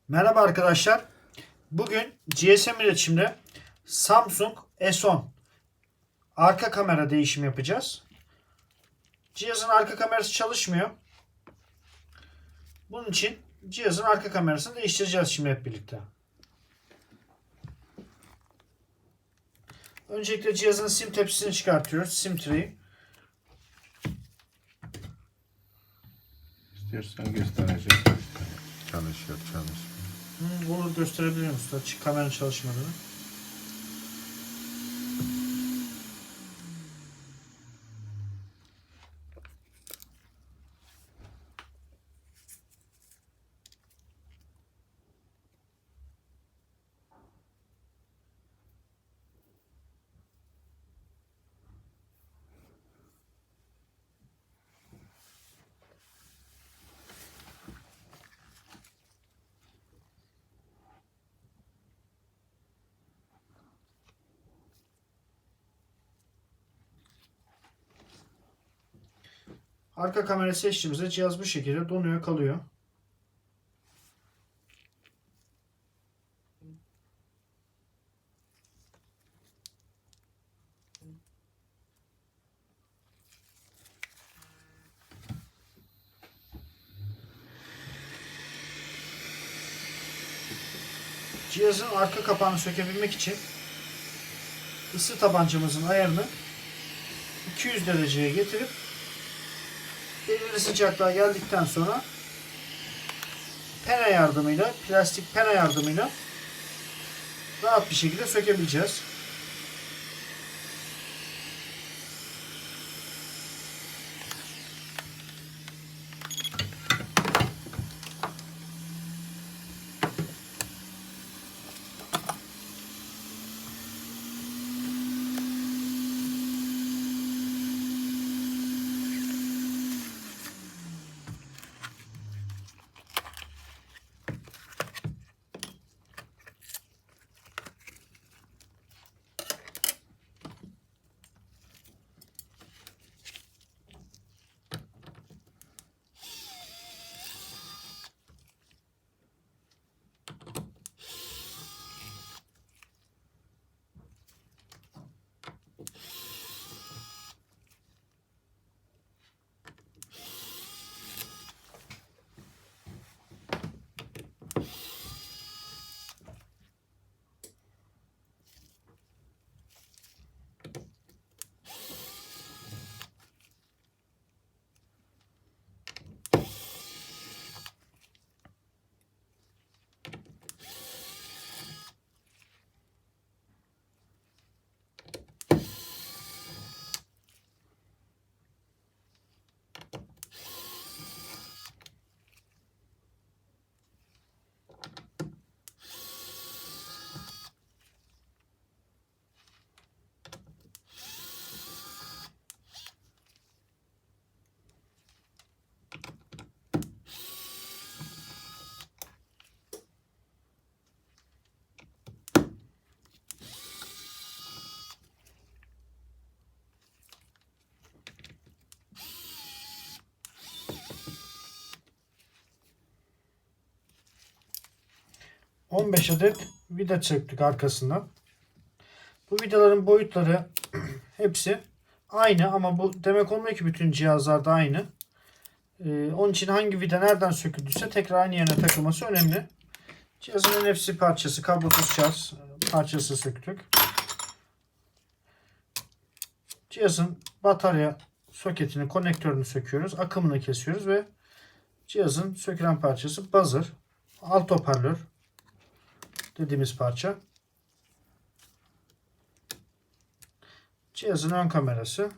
Merhaba arkadaşlar. Bugün GSM iletişimde Samsung S10 arka kamera değişimi yapacağız. Cihazın arka kamerası çalışmıyor. Bunun için cihazın arka kamerasını değiştireceğiz şimdi hep birlikte. Öncelikle cihazın sim tepsisini çıkartıyoruz. Sim treyi. İstersen göstereceğim. Çalışıyor. Bunu gösterebiliyor musun? Kameranın çalışmadığını. Arka kamerayı seçtiğimizde cihaz bu şekilde donuyor kalıyor. Cihazın arka kapağını sökebilmek için ısı tabancamızın ayarını 200 dereceye getirip belirli sıcaklığa geldikten sonra pena yardımıyla, plastik pena yardımıyla rahat bir şekilde sökebileceğiz. ...15 adet vida söktük arkasından. Bu vidaların boyutları hepsi aynı ama bu demek olmuyor ki bütün cihazlarda aynı. Onun için hangi vida nereden söküldüyse tekrar aynı yerine takılması önemli. Cihazın NFC parçası, kablosuz şarj parçası söktük. Cihazın batarya soketini, konektörünü söküyoruz. Akımını kesiyoruz ve cihazın sökülen parçası buzzer, alt hoparlör dediğimiz parça. Cihazın ön kamerası.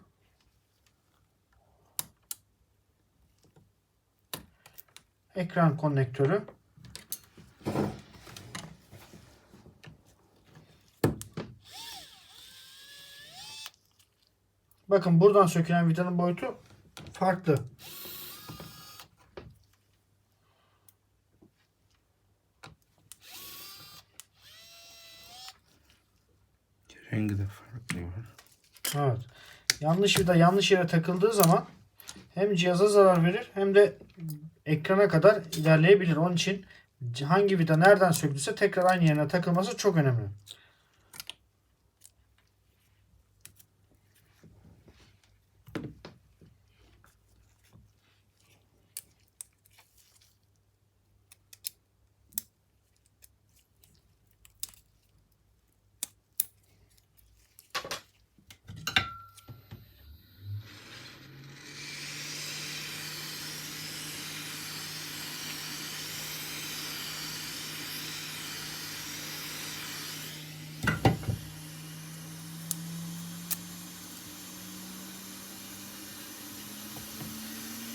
Ekran konektörü. Bakın buradan sökülen vidanın boyutu farklı. Rengi de farklı var. Evet. Yanlış vida yanlış yere takıldığı zaman hem cihaza zarar verir hem de ekrana kadar ilerleyebilir. Onun için hangi vida nereden sökülürse tekrar aynı yerine takılması çok önemli.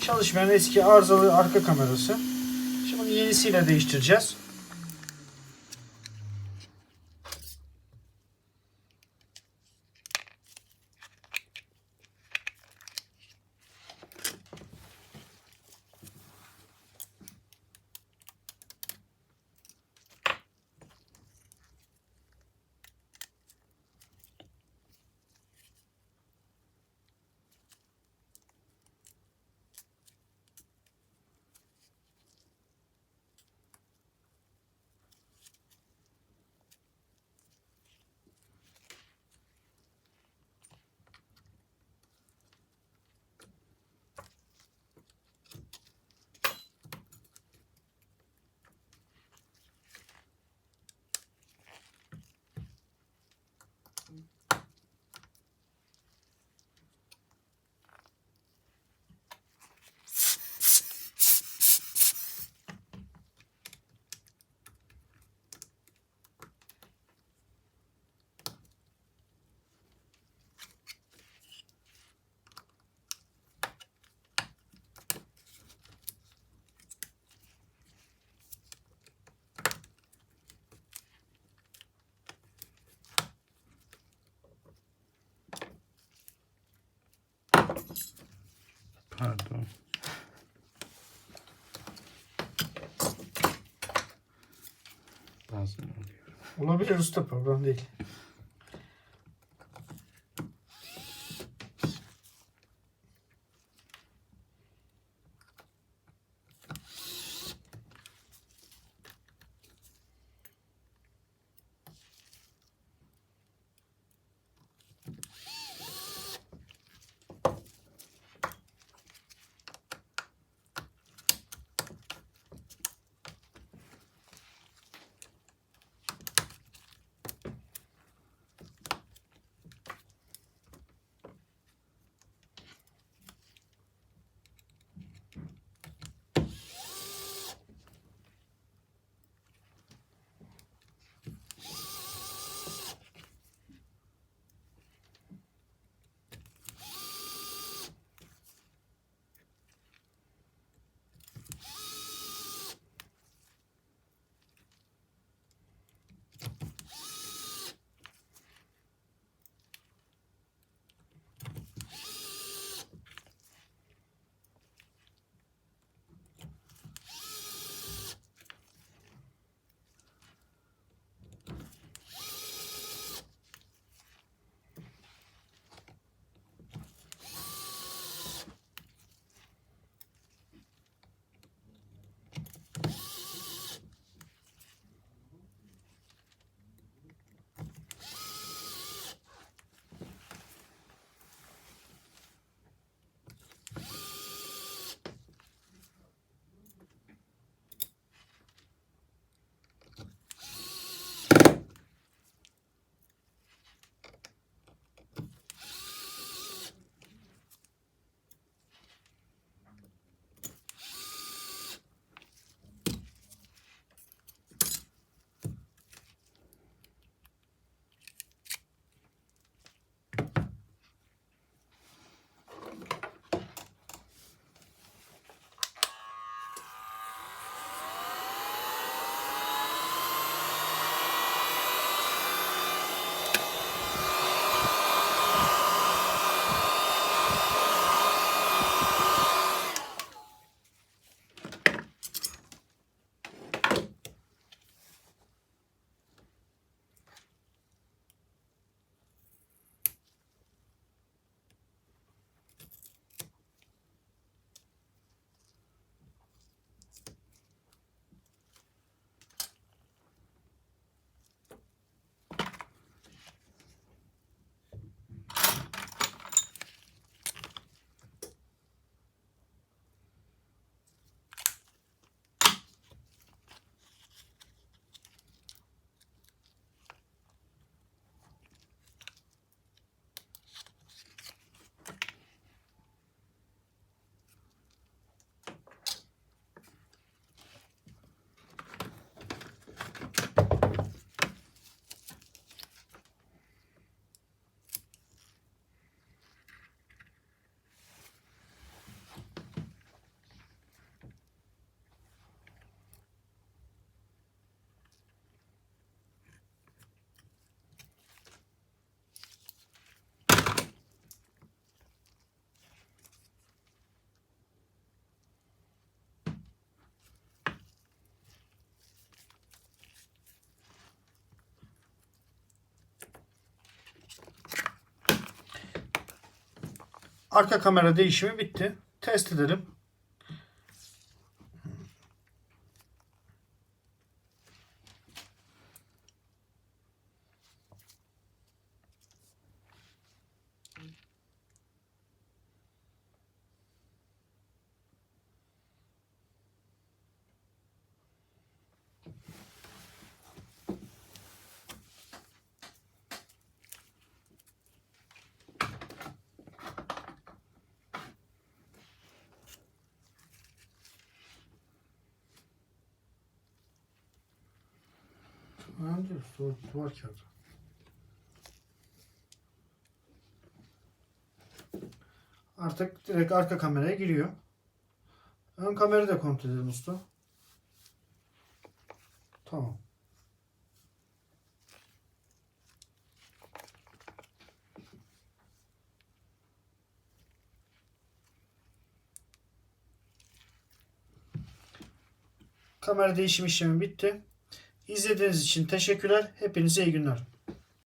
Çalışmayan eski arızalı arka kamerası. Şimdi bunu yenisiyle değiştireceğiz. Pardon. Bazen oluyor. Olabilir usta, problem değil. Arka kamera değişimi bitti. Test edelim. Önemli değil. Duvar kağıdı. Artık direkt arka kameraya giriyor. Ön kamerayı da kontrol edelim usta. Tamam. Kamera değişim işlemi bitti. İzlediğiniz için teşekkürler. Hepinize iyi günler.